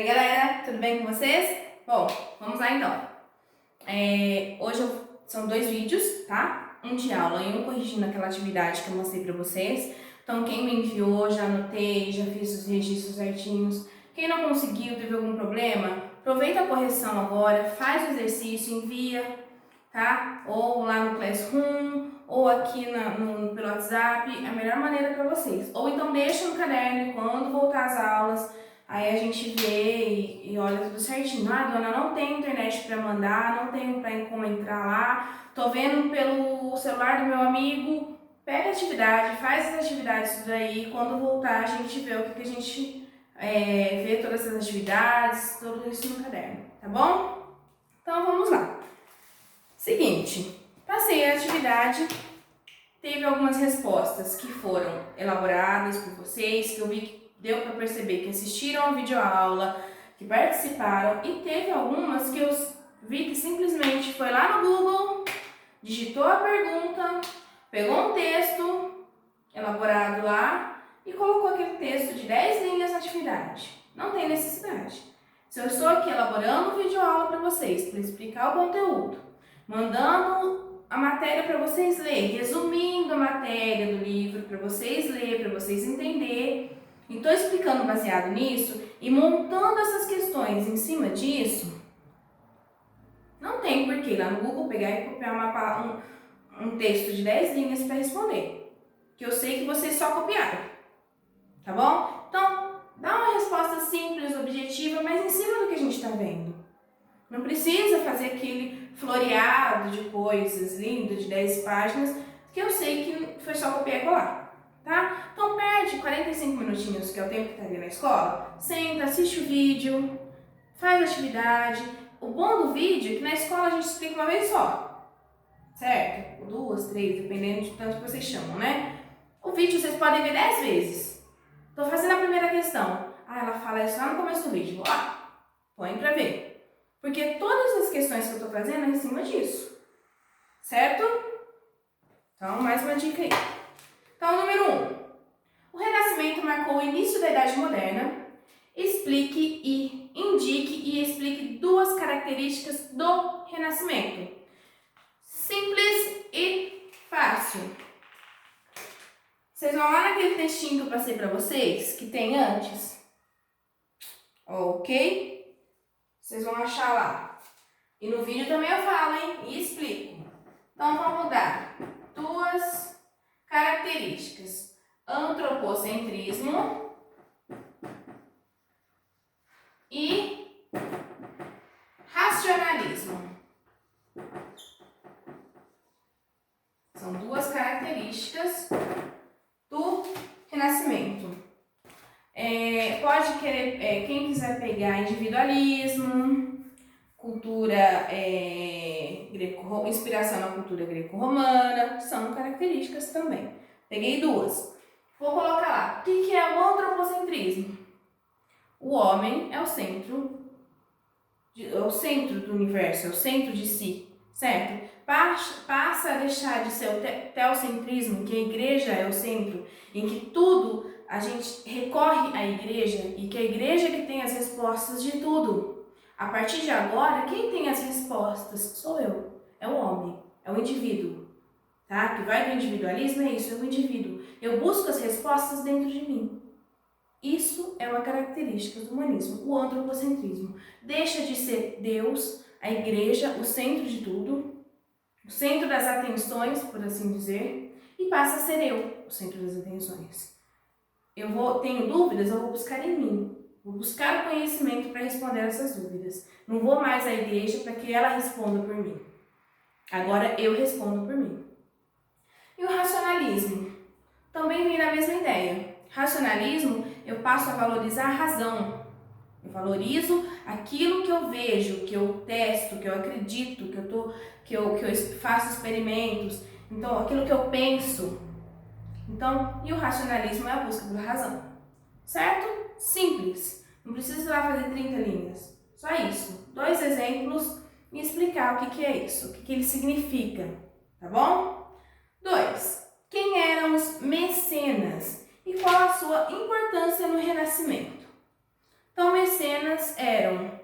Oi galera, tudo bem com vocês? Bom, vamos lá então. Hoje são 2 vídeos, tá? Um de aula e um corrigindo aquela atividade que eu mostrei pra vocês. Então quem me enviou, já anotei, já fiz os registros certinhos. Quem não conseguiu, teve algum problema, aproveita a correção agora, faz o exercício, envia, tá? Ou lá no Classroom, ou aqui pelo WhatsApp, é a melhor maneira pra vocês. Ou então deixa no caderno e quando voltar às aulas, aí a gente vê e olha tudo certinho. Ah, dona, não tem internet para mandar, não tenho como entrar lá. Tô vendo pelo celular do meu amigo. Pega a atividade, faz as atividades tudo aí. Quando voltar, a gente vê o que a gente vê todas essas atividades, tudo isso no caderno, tá bom? Então vamos lá. Seguinte, passei a atividade. Teve algumas respostas que foram elaboradas por vocês, que eu vi que deu para perceber que assistiram a videoaula, que participaram, e teve algumas que eu vi que simplesmente foi lá no Google, digitou a pergunta, pegou um texto elaborado lá e colocou aquele texto de 10 linhas na atividade. Não tem necessidade. Se eu estou aqui elaborando videoaula para vocês, para explicar o conteúdo, mandando a matéria para vocês lerem, resumindo a matéria do livro para vocês lerem, para vocês entenderem. E estou explicando baseado nisso e montando essas questões em cima disso. Não tem porquê lá no Google pegar e copiar um texto de 10 linhas para responder. Que eu sei que vocês só copiaram. Tá bom? Então, dá uma resposta simples, objetiva, mas em cima do que a gente está vendo. Não precisa fazer aquele floreado de coisas lindo de 10 páginas, que eu sei que foi só copiar e colar, tá? Então perde 45 minutinhos, que é o tempo que estaria na escola, senta, assiste o vídeo, faz a atividade. O bom do vídeo é que na escola a gente explica uma vez só, certo? Ou 2, 3, dependendo de tanto que vocês chamam, né? O vídeo vocês podem ver 10 vezes. Tô fazendo a primeira questão. Ela fala isso lá no começo do vídeo. Ó, põe pra ver. Porque todas as questões que eu estou fazendo é em cima disso, certo? Então, mais uma dica aí. Então, número 1. O Renascimento marcou o início da Idade Moderna. Explique e indique e explique 2 características do Renascimento. Simples e fácil. Vocês vão lá naquele textinho que eu passei para vocês, que tem antes. Ok? Vocês vão achar lá. E no vídeo também eu falo, hein? E explico. Então, vamos dar 2 características. Antropocentrismo e racionalismo. São 2 características do Renascimento. Pode querer, quem quiser pegar individualismo, cultura inspiração na cultura greco-romana, são características também. Peguei 2. Vou colocar lá. O que é o antropocentrismo? O homem é o centro do universo, é o centro de si, certo? Passa a deixar de ser o teocentrismo, que a igreja é o centro, em que tudo a gente recorre à igreja e que a igreja é que tem as respostas de tudo. A partir de agora, quem tem as respostas sou eu, é o homem, é o indivíduo, tá? Que vai do individualismo é isso, é o indivíduo. Eu busco as respostas dentro de mim. Isso é uma característica do humanismo, o antropocentrismo. Deixa de ser Deus, a igreja, o centro de tudo, o centro das atenções, por assim dizer, e passa a ser eu, o centro das atenções. Tenho dúvidas, eu vou buscar em mim. Vou buscar o conhecimento para responder essas dúvidas. Não vou mais à igreja para que ela responda por mim. Agora eu respondo por mim. E o racionalismo? Também vem na mesma ideia. Racionalismo, eu passo a valorizar a razão. Eu valorizo aquilo que eu vejo, que eu testo, que eu acredito, que eu faço experimentos. Então, aquilo que eu penso. Então, e o racionalismo é a busca pela razão. Certo? Simples. Não precisa ir lá fazer 30 linhas. Só isso. 2 exemplos e explicar o que é isso, o que ele significa. Tá bom? 2. Quem eram os mecenas e qual a sua importância no Renascimento? Então, mecenas eram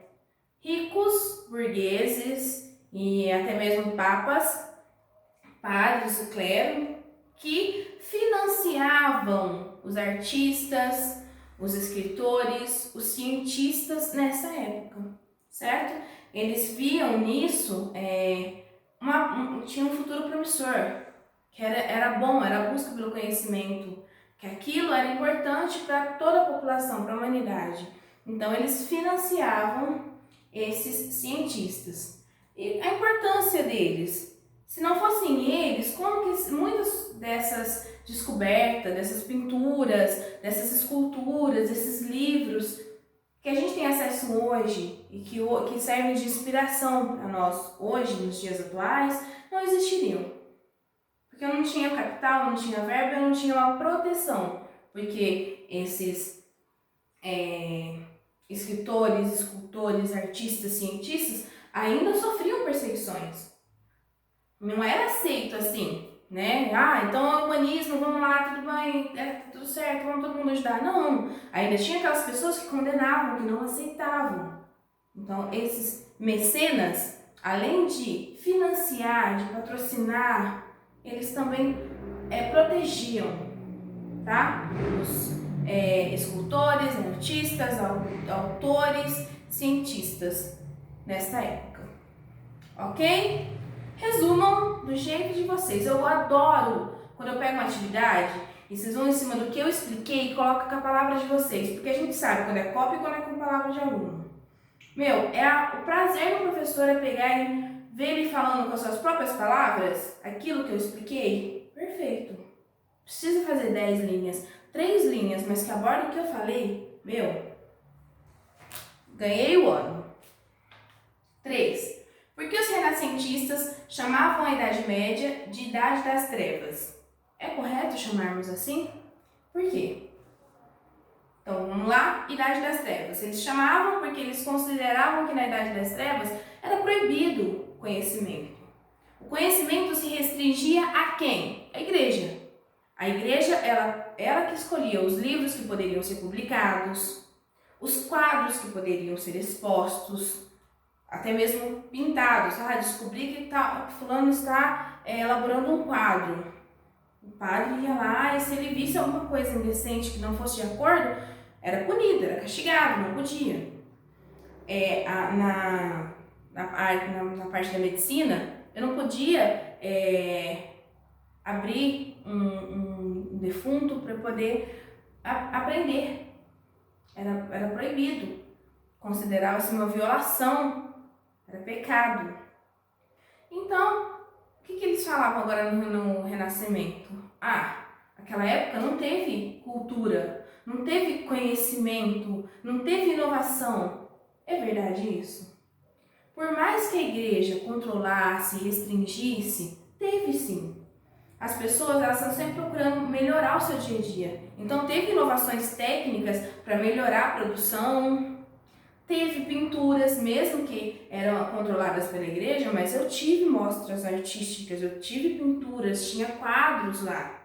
ricos, burgueses e até mesmo papas, padres, o clero, que financiavam os artistas, os escritores, os cientistas nessa época, certo? Eles viam nisso tinha um futuro promissor, que era bom, era a busca pelo conhecimento, que aquilo era importante para toda a população, para a humanidade. Então, eles financiavam esses cientistas. E a importância deles, se não fossem eles, como que muitas dessas descobertas, dessas pinturas, dessas esculturas, desses livros que a gente tem acesso hoje e que servem de inspiração para nós hoje, nos dias atuais, não existiriam. Porque eu não tinha capital, não tinha verba, eu não tinha uma proteção. Porque esses escritores, escultores, artistas, cientistas ainda sofriam perseguições. Não era aceito assim, né? Então é o humanismo, vamos lá, tudo bem, tudo certo, vamos todo mundo ajudar. Não, ainda tinha aquelas pessoas que condenavam, que não aceitavam. Então, esses mecenas, além de financiar, de patrocinar, eles também protegiam, tá? Os escultores, artistas, autores, cientistas nessa época, ok? Resumam do jeito de vocês. Eu adoro quando eu pego uma atividade e vocês vão em cima do que eu expliquei e colocam com a palavra de vocês, porque a gente sabe quando é cópia e quando é com palavra de aluno. O prazer do professor é pegar e ver ele falando com as suas próprias palavras aquilo que eu expliquei. Perfeito. Precisa fazer 10 linhas, 3 linhas, mas que aborda o que eu falei. Ganhei o ano. 3. Por que os renascentistas chamavam a Idade Média de Idade das Trevas? É correto chamarmos assim? Por quê? Então, vamos lá, Idade das Trevas. Eles chamavam porque eles consideravam que na Idade das Trevas era proibido o conhecimento. O conhecimento se restringia a quem? A igreja. A igreja, ela que escolhia os livros que poderiam ser publicados, os quadros que poderiam ser expostos, até mesmo pintados. Descobri que fulano está elaborando um quadro. O padre ia lá e se ele visse alguma coisa indecente que não fosse de acordo, era punido, era castigado, não podia. Na parte da medicina, eu não podia abrir um defunto para poder aprender. Era proibido. Considerava-se uma violação, era pecado. Então, o que eles falavam agora no Renascimento? Aquela época não teve cultura, não teve conhecimento, não teve inovação. É verdade isso? Por mais que a igreja controlasse, restringisse, teve sim. As pessoas estão sempre procurando melhorar o seu dia a dia. Então teve inovações técnicas para melhorar a produção, teve pinturas, mesmo que eram controladas pela igreja, mas eu tive mostras artísticas, eu tive pinturas, tinha quadros lá.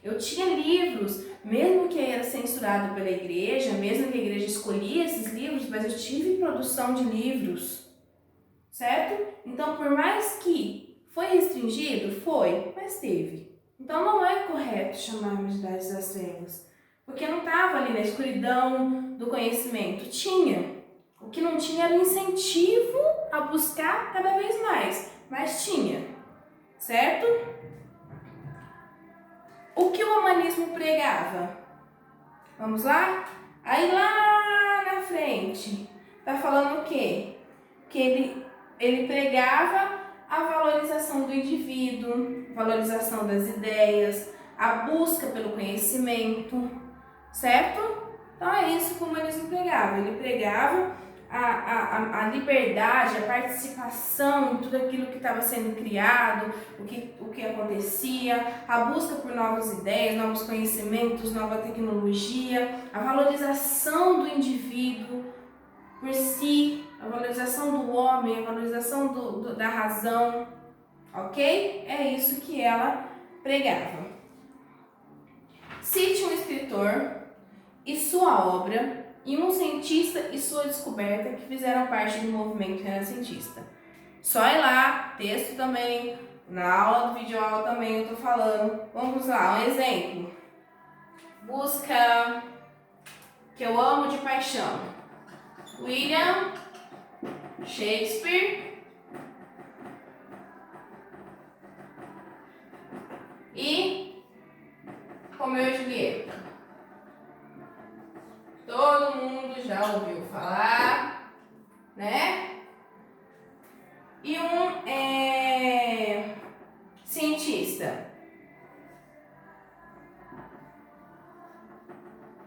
Eu tinha livros, mesmo que era censurado pela igreja, mesmo que a igreja escolhia esses livros, mas eu tive produção de livros, certo? Então, por mais que foi restringido, mas teve. Então, não é correto chamarmos de Idade das Trevas, porque não estava ali na escuridão do conhecimento, tinha. O que não tinha era incentivo a buscar cada vez mais, mas tinha, certo? O que o humanismo pregava? Vamos lá? Aí lá na frente, tá falando o quê? Que ele pregava a valorização do indivíduo, valorização das ideias, a busca pelo conhecimento, certo? Então é isso que o humanismo pregava. Ele pregava a liberdade, a participação em tudo aquilo que estava sendo criado, o que acontecia, a busca por novas ideias, novos conhecimentos, nova tecnologia, a valorização do indivíduo por si, a valorização do homem, a valorização da razão, ok? É isso que ela pregava. Cite um escritor e sua obra e um cientista e sua descoberta que fizeram parte do movimento renascentista. Só ir lá, texto também, na aula do vídeo aula também eu tô falando. Vamos lá, um exemplo. Busca que eu amo de paixão. William Shakespeare e Romeu e Julieta. Todo mundo já ouviu falar, né? E um cientista,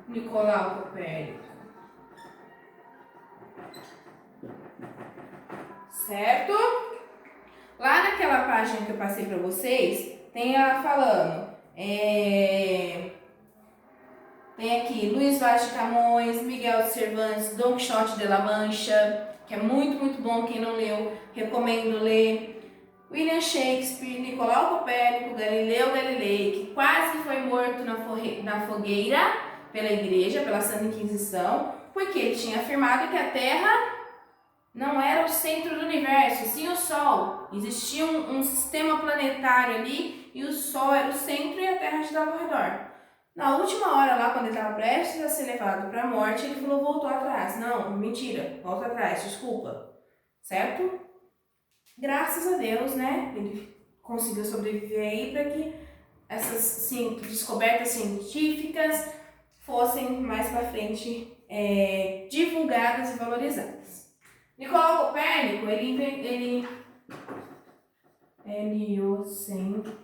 Nicolau Copérnico. Certo? Lá naquela página que eu passei para vocês, tem ela falando, tem aqui Luís Vaz de Camões, Miguel de Cervantes, Dom Quixote de La Mancha, que é muito, muito bom, quem não leu, recomendo ler. William Shakespeare, Nicolau Copérnico, Galileu Galilei, que quase foi morto na fogueira pela igreja, pela Santa Inquisição, porque ele tinha afirmado que a Terra não era o centro do universo, sim o Sol. Existia um sistema planetário ali e o Sol era o centro e a Terra girava ao redor. Na última hora lá, quando ele estava prestes a ser levado para a morte, ele falou, voltou atrás. Não, mentira, volta atrás, desculpa. Certo? Graças a Deus, né? Ele conseguiu sobreviver aí para que essas descobertas científicas fossem mais para frente divulgadas e valorizadas. Nicolau Copérnico, ele heliocentrismo,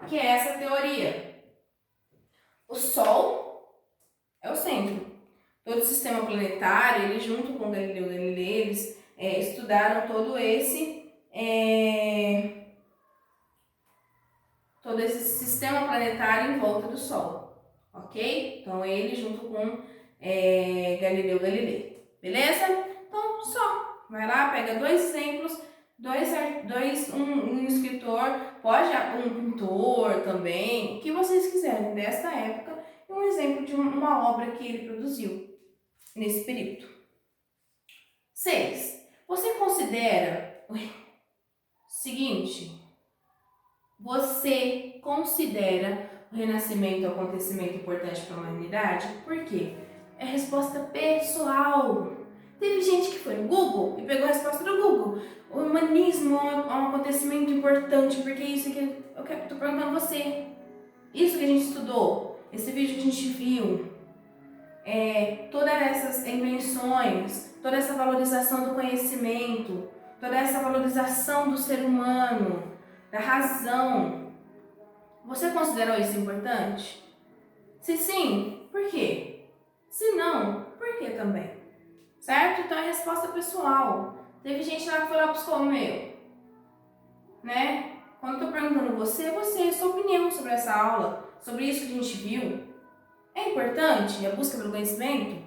que é essa teoria. O Sol é o centro. Todo o sistema planetário, ele junto com Galileu Galilei, eles estudaram todo esse sistema planetário em volta do Sol, ok? Então ele junto com Galileu Galilei, beleza? Então só, vai lá, pega dois exemplos, um escritor, um pintor também, o que vocês quiserem desta época, e um exemplo de uma obra que ele produziu nesse período. 6. Você considera o Renascimento um acontecimento importante para a humanidade? Por quê? É resposta pessoal. Teve gente que foi no Google e pegou a resposta do Google. O humanismo é um acontecimento importante porque isso que eu estou perguntando a você. Isso que a gente estudou, esse vídeo que a gente viu, todas essas invenções, toda essa valorização do conhecimento, toda essa valorização do ser humano, da razão, você considerou isso importante? Se sim, por quê? Se não, por que também? Certo? Então é resposta pessoal. Teve gente lá que foi lá buscar o meu, né? Quando eu tô perguntando sua opinião sobre essa aula, sobre isso que a gente viu, é importante a busca pelo conhecimento?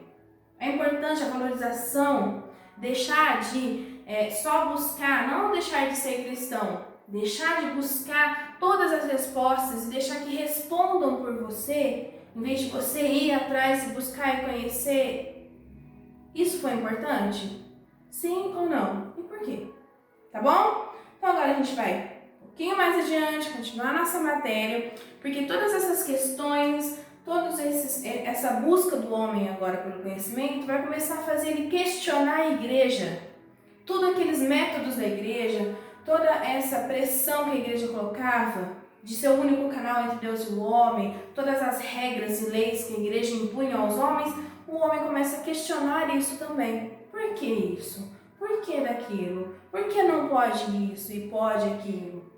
É importante a valorização? Deixar de só buscar, não deixar de ser cristão, deixar de buscar todas as respostas e deixar que respondam por você, em vez de você ir atrás e buscar e conhecer. Isso foi importante? Sim ou não? E por quê? Tá bom? Então agora a gente vai um pouquinho mais adiante, continuar nossa matéria, porque todas essas questões, essa busca do homem agora pelo conhecimento vai começar a fazer ele questionar a igreja. Todos aqueles métodos da igreja, toda essa pressão que a igreja colocava de ser o único canal entre Deus e o homem, todas as regras e leis que a igreja impunha aos homens, o homem começa a questionar isso também. Por que isso? Por que daquilo? Por que não pode isso e pode aquilo?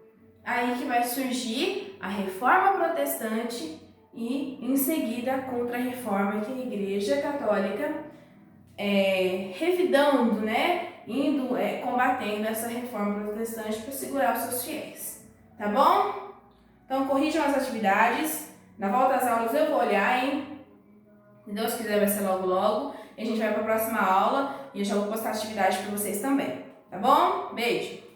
Aí que vai surgir a reforma protestante e em seguida a contra-reforma, que a igreja católica revidando, né? Indo, combatendo essa reforma protestante para segurar os seus fiéis. Tá bom? Então corrijam as atividades. Na volta às aulas eu vou olhar, hein? Se Deus quiser vai ser logo logo. E a gente vai para a próxima aula e eu já vou postar atividade para vocês também. Tá bom? Beijo!